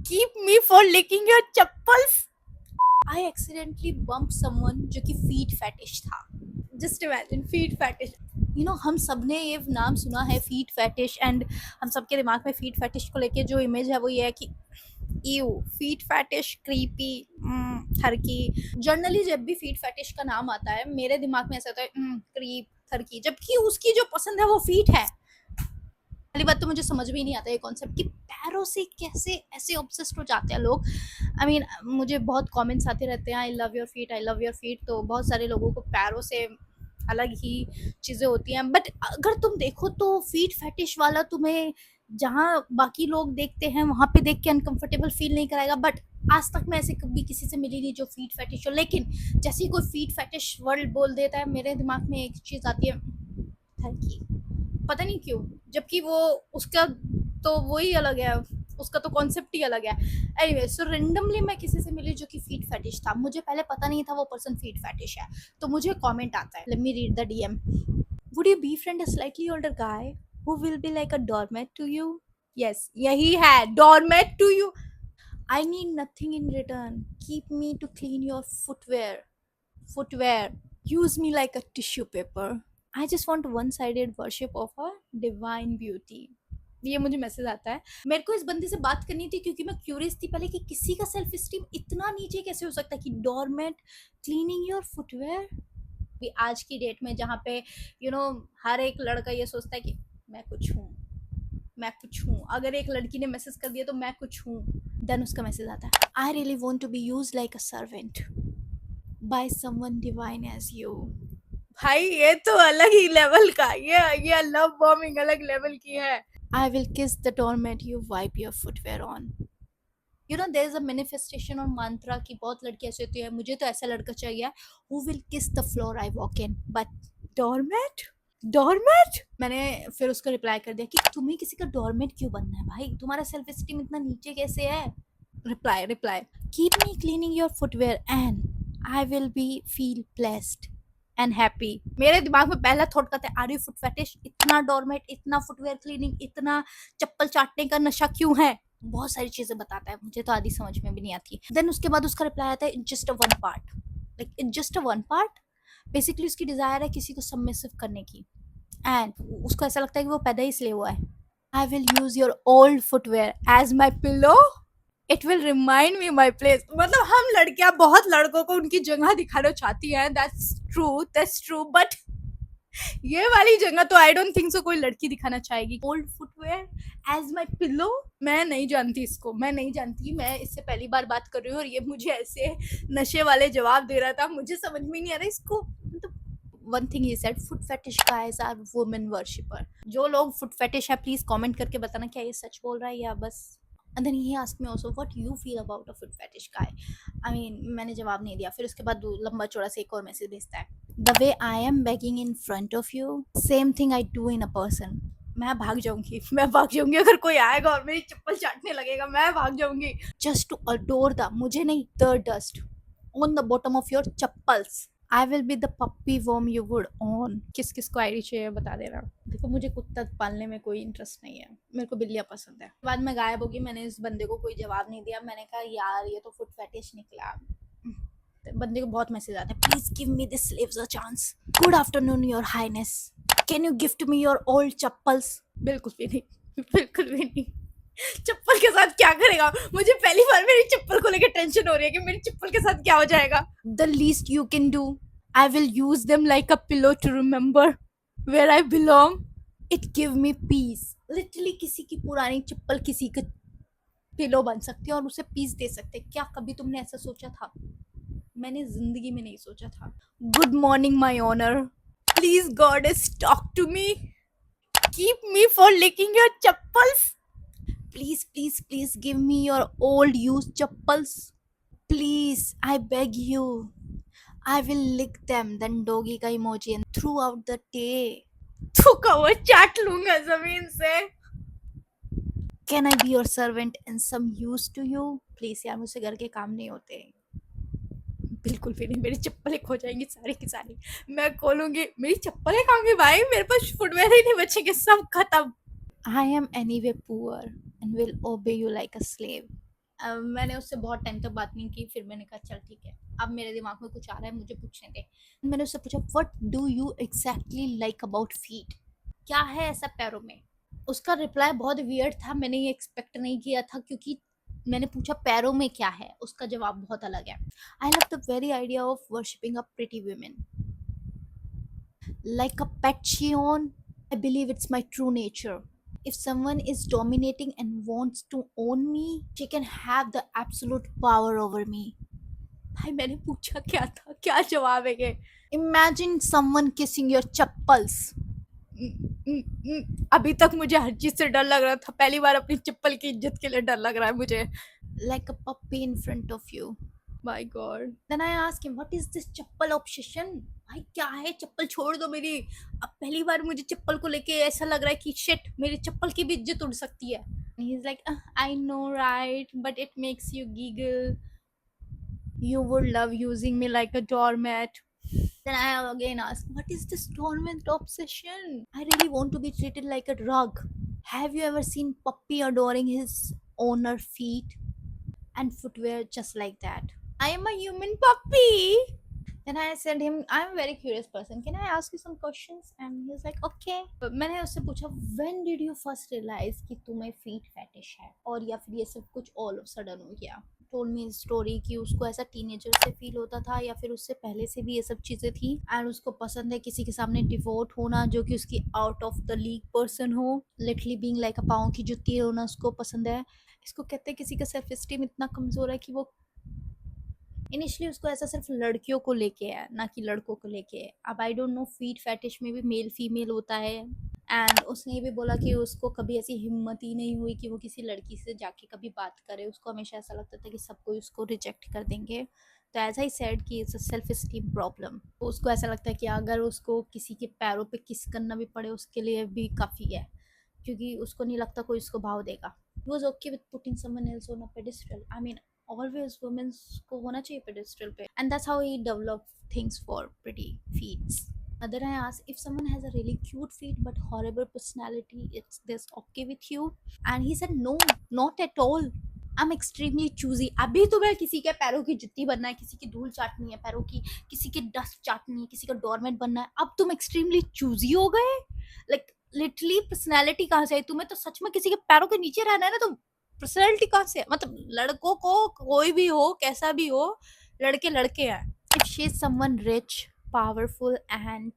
Keep me for licking your chappals. I accidentally bumped someone जो कि feet fetish था. Just imagine feet fetish. हम सब ने ये नाम सुना है feet fetish and हम सबके दिमाग में feet fetish को लेके जो इमेज है वो ये है कि यू फीट फैटिश क्रीपी थरकी. जनरली जब भी फीट फैटिश का नाम आता है मेरे दिमाग में ऐसा होता है क्रीप थरकी, जबकि उसकी जो पसंद है वो फीट है. पहली बात तो मुझे समझ में ही नहीं आता ये कॉन्सेप्ट कि पैरों से कैसे ऐसे ऑब्सेस्ड हो जाते हैं लोग. आई मीन मुझे बहुत कमेंट्स आते रहते हैं I love your feet, I love your feet. तो बहुत सारे लोगों को पैरों से अलग ही चीज़ें होती हैं, बट अगर तुम देखो तो फीट फैटिश वाला तुम्हें जहाँ बाकी लोग देखते हैं वहाँ पे देख के अनकंफर्टेबल फील नहीं कराएगा. बट आज तक मैं ऐसे कभी किसी से मिली नहीं जो फीट फैटिश हो. लेकिन जैसे ही कोई फीट फैटिश वर्ड बोल देता है मेरे दिमाग में एक चीज़ आती है, थैंक यू. पता नहीं क्यों, जबकि वो उसका तो वही अलग है, उसका तो कॉन्सेप्ट ही अलग है. एनीवे सो रेंडमली मैं किसी से मिली जो कि फीट फैटिश था. मुझे पहले पता नहीं था वो पर्सन फीट फैटिश है. तो मुझे कमेंट आता है, let me read the DM. Would you befriend a slightly older guy who will be like a doormat to you? Yes, यही है, doormat to you. I need nothing in return. Keep me to clean your footwear. Use me like a tissue paper. I just want one-sided worship of a divine beauty. ये मुझे message आता है. मेरे को इस बंदे से बात करनी थी क्योंकि मैं क्यूरियस थी पहले कि किसी का सेल्फ स्टीम इतना नीचे कैसे हो सकता है कि डोरमेट क्लीनिंग योर फुटवेयर. भी आज की डेट में जहाँ पे हर एक लड़का ये सोचता है कि मैं कुछ हूँ, मैं कुछ हूँ. अगर एक लड़की ने मैसेज कर दिया तो मैं कुछ हूँ, देन उसका मैसेज आता है I really want to be use like a servant by someone divine as you. भाई ये तो अलग ही लेवल का, ये लव बॉम्बिंग अलग लेवल की है. I will kiss the doormat you wipe your footwear on. There is a manifestation और मंत्रा की बहुत लड़की ऐसी होती है, मुझे तो ऐसा लड़का चाहिए who will kiss the floor I walk in. But doormat मैंने फिर उसको रिप्लाई कर दिया कि तुम्हें किसी का डोरमेट क्यों बनना है भाई, तुम्हारा सेल्फ एस्टीम इतना नीचे कैसे है. Reply keep me cleaning your footwear and I will B feel blessed and happy. मेरे दिमाग में पहला थॉट का था आर यू फुट फेटिश, इतना डोरमेट, इतना फुटवेयर क्लीनिंग, इतना चप्पल चाटने का नशा क्यों है. बहुत सारी चीजें बताता है, मुझे तो आधी समझ में भी नहीं आती. देन उसके बाद उसका रिप्लाई आता है just a one part, like it's just a one part. Basically उसकी डिजायर है किसी को सबमिसिव करने की एंड उसको ऐसा लगता है कि वो पैदा ही इसलिए हुआ है. I will use your old footwear as my pillow, it will remind me my place. मतलब हम लड़कियां बहुत लड़कों को उनकी जगह दिखाना चाहती हैं, दैट्स ट्रू बट ये वाली जगह तो आई डोंट थिंक सो कोई लड़की दिखाना चाहेगी. Old footwear as my pillow, मैं नहीं जानती इसको, मैं नहीं जानती, मैं इससे पहली बार बात कर रही हूँ और ये मुझे ऐसे नशे वाले जवाब दे रहा था, मुझे समझ में नहीं आ रहा इसको. One thing he said foot fetish guys are women worshipper. जो लोग फुट फेटिश है प्लीज कमेंट करके बताना क्या ये सच बोल रहा है या बस. And then he asked me also what you feel about a foot fetish guy. I mean मैंने जवाब नहीं दिया. फिर उसके बाद लंबा चौड़ा से एक और मैसेज भेजता है the way I am begging in front of you same thing I do in a person. मैं भाग जाऊंगी अगर कोई आएगा और मेरी चप्पल चाटने लगेगा, मैं भाग जाऊंगी. जस्ट टू अडोर द, मुझे नहीं, the dust on the bottom of your chappals. I will be the puppy warm you would on. किस किस को आईडी चाहिए बता देना. देखो मुझे कुत्ता पालने में कोई इंटरेस्ट नहीं है, मेरे को बिल्लियाँ पसंद है. बाद में गायब होगी, मैंने इस बंदे को कोई जवाब नहीं दिया. मैंने कहा यार ये तो फुट फेटिश निकला. बंदे को बहुत मैसेज आता है please give me this slaves a chance. Good afternoon your highness, can you gift me your old chappals. बिल्कुल भी नहीं, बिल्कुल भी नहीं. चप्पल के साथ क्या करेगा, मुझे पहली बार मेरी चप्पल को लेकर टेंशन हो रही है कि मेरी चप्पल के साथ क्या हो जाएगा. The least you can do I will use them like a pillow to remember where I belong. It give me peace. Literally किसी की पुरानी चप्पल किसी का पिलो बन सकती है और उसे पीस दे सकते. क्या कभी तुमने ऐसा सोचा था? मैंने जिंदगी में नहीं सोचा था. Good morning my honour, please God is talk to me, keep me for licking your chappals. Please give me your old used chappals. Please, I beg you. I will lick them. Then doggy का emoji and throughout the day. तू cover चाट लूंगा जमीन से. Can I be your servant and some use to you? Please यार मुझसे घर के काम नहीं होते. बिल्कुल भी नहीं. मेरी चप्पलें खो जाएंगी सारी की सारी. मैं खोलूंगी, मेरी चप्पलें कहाँ गई भाई, मेरे पास फुटवेयर ही नहीं बचेंगे, सब खत्म. I am anyway poor and will obey you like a slave. मैंने उससे बहुत टाइम तक बात नहीं की, फिर मैंने कहा चल ठीक है, अब मेरे दिमाग में कुछ आ रहा है, मुझे पूछने दे। मैंने उससे पूछा what do you exactly like about feet, क्या है ऐसा पैरों में। उसका रिप्लाई बहुत वियर्ड था, मैंने ये एक्सपेक्ट नहीं किया था, क्योंकि मैंने पूछा पैरों में क्या है, उसका जवाब बहुत अलग है। I love the very idea of worshipping a pretty women like a passion. I believe it's my true nature. If someone is dominating and wants to own me, she can have the absolute power over me. भाई मैंने पूछा क्या था, क्या जवाब है ये? Imagine someone kissing your chappals. अभी तक मुझे हर चीज से डर लग रहा था, पहली बार अपनी चप्पल की इज्जत के लिए डर लग रहा है मुझे। Like a puppy in front of you. My God. Then I asked him, what is this chappal obsession? भाई क्या है, चप्पल छोड़ दो मेरी। अब पहली बार मुझे चप्पल को लेके ऐसा लग रहा है कि शिट, मेरी चप्पल की भी इज्जत उड़ सकती है। He's like, I know right, but it makes you giggle. You would love using me like a doormat. Then I again asked, what is this doormat obsession? I really want to be treated like a rug. Have you ever seen puppy adoring his owner feet and footwear just like that? I am a human puppy. Then I said him, I'm a very curious person. Can I ask you some questions? And he was like, okay. But मैंने उससे पूछा, when did you first realize कि तुम्हें feet fetish है? और या फिर ये सब कुछ all of sudden हो गया? Told me story कि उसको ऐसा टीनेजर से फील होता था या फिर उससे पहले से भी ये सब चीज़ें थी, एंड उसको पसंद है किसी के सामने डिवोट होना जो कि उसकी out of the league person हो, लिटरली बीइंग लाइक अ पाँव की जुत्ती होना उसको पसंद है। इसको कहते हैं किसी का सेल्फ एस्टीम इतना कमज़ोर है कि वो इनिशियली उसको ऐसा सिर्फ लड़कियों को लेके है, ना कि लड़कों को लेके है। अब I don't know feet fetish में भी मेल फीमेल होता है। एंड उसने ये भी बोला कि उसको कभी ऐसी हिम्मत ही नहीं हुई कि वो किसी लड़की से जाके कभी बात करे, उसको हमेशा ऐसा लगता था कि सब कोई उसको रिजेक्ट कर देंगे। तो एज आई सेड कि it's a self esteem problem. उसको ऐसा लगता है कि अगर उसको किसी के पैरों पे किस करना भी पड़े उसके लिए भी काफ़ी है, क्योंकि उसको नहीं लगता कोई उसको भाव देगा। He was okay with putting someone else on a pedestal. I mean, always women's को होना चाहिए pedestal पे, and that's how he developed things for pretty feet. Then I asked, if someone has a really cute feet but horrible personality, it's this okay with you? And he said, no, not at all. I'm extremely choosy. अभी तुम्हें किसी के पैरों की जुत्ती बनना है, किसी की धूल चाटनी है पैरों की, किसी की डस्ट चाटनी है, किसी का डोरमेट बनना है, अब तुम एक्सट्रीमली चूजी हो गए। लाइक लिटरली पर्सनैलिटी कहाँ से है? तुम्हें तो सच में किसी के पैरों के नीचे रहना है ना, तो पर्सनैलिटी कहाँ से है? मतलब लड़कों को कोई भी हो, कैसा भी हो, लड़के लड़के हैं। If she is someone rich, powerful and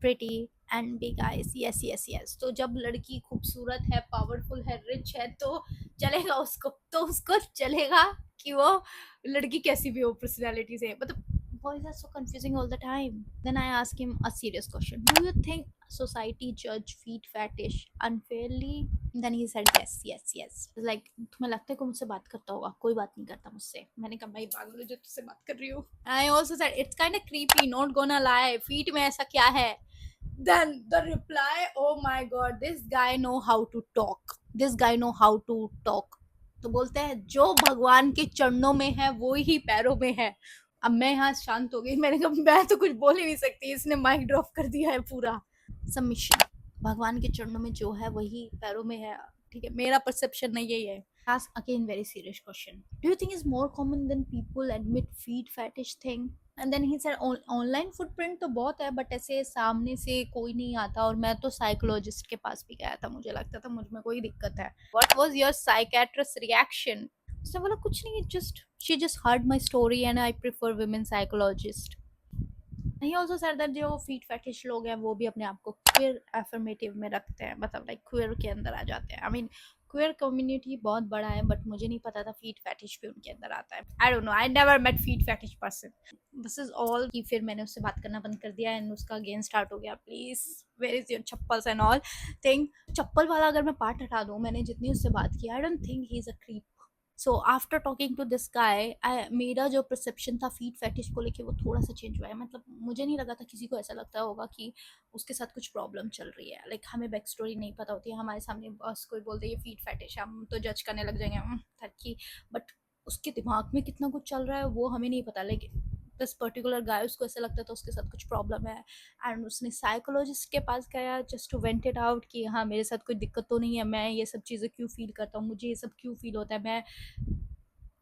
pretty and big eyes, yes yes yes, तो जब लड़की खूबसूरत है, पावरफुल है, रिच है, तो चलेगा उसको, तो उसको चलेगा कि वो लड़की कैसी भी हो पर्सनैलिटी से। मतलब boys are so confusing all the time. Then I asked him a serious question. Do you think society judge feet fetish unfairly? Then he said yes, yes, yes. Like तुम्हें लगता है कोई मुझसे बात करता होगा? कोई बात नहीं करता मुझसे। मैंने कहा भाई पागल हो जो तुझसे बात कर रही हूँ। I also said it's kind of creepy, not gonna lie. Feet में ऐसा क्या है? Then the reply, oh my god, this guy know how to talk. This guy know how to talk. तो बोलते हैं जो भगवान के चरणों में है वो ही पैरों में है। अब मैं यहाँ शांत हो गई, मैंने कहा मैं तो कुछ बोल ही नहीं सकती, इसने माइक ड्रॉप कर दिया है पूरा। सबमिशन, भगवान के चरणों में जो है वही पैरों में है, ठीक है, मेरा परसेप्शन नहीं यही है। Ask again very serious question. Do you think it's more common than people admit feet fetish thing? And then he said online footprint तो बहुत है, बट ऐसे सामने से कोई नहीं आता, और मैं तो साइकोलॉजिस्ट के पास भी गया था, मुझे लगता था मुझ में कोई दिक्कत है। What was your psychiatrist reaction? उसने बोला कुछ नहीं, just she just heard my story and I prefer women psychologist. He also said that जो feet fetish लोग हैं वो भी अपने आप को queer affirmative में रखते हैं, मतलब like queer के अंदर आ जाते हैं। I mean queer community बहुत बड़ा है, बट मुझे नहीं पता था feet fetish भी उनके अंदर आता है। I don't know, I never met feet fetish person. This is all कि फिर मैंने उससे बात करना बंद कर दिया एंड उसका अगेन स्टार्ट हो गया, please where is your chappals and all thing. चप्पल वाला अगर मैं पार्ट हटा दूँ, मैंने जितनी उससे बात की, I don't think he is a creep. So after talking to this guy, मेरा जो परसेप्शन था फीट फैटिश को लेके वो थोड़ा सा चेंज हुआ है। मतलब मुझे नहीं लगा था किसी को ऐसा लगता होगा कि उसके साथ कुछ प्रॉब्लम चल रही है। लाइक हमें बैक स्टोरी नहीं पता होती है, हमारे सामने बस कोई बोलते ये फीट फैटिश, हम तो जज करने लग जाएंगे थकी, बट उसके दिमाग में कितना कुछ चल रहा है वो हमें नहीं पता। लेकिन दिस पर्टिकुलर गाय, उसको ऐसा लगता था उसके साथ कुछ प्रॉब्लम है, एंड उसने साइकोलॉजिस्ट के पास गया just to vent it out कि हाँ मेरे साथ कोई दिक्कत तो नहीं है, मैं ये सब चीज़ें क्यों फील करता हूँ, मुझे ये सब क्यों फील होता है, मैं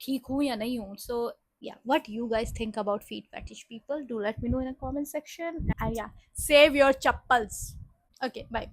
ठीक हूँ या नहीं हूँ. So yeah, what you guys think about feet fetish people? Do let me know in a comment section. And yeah, save your chappals. Okay, bye.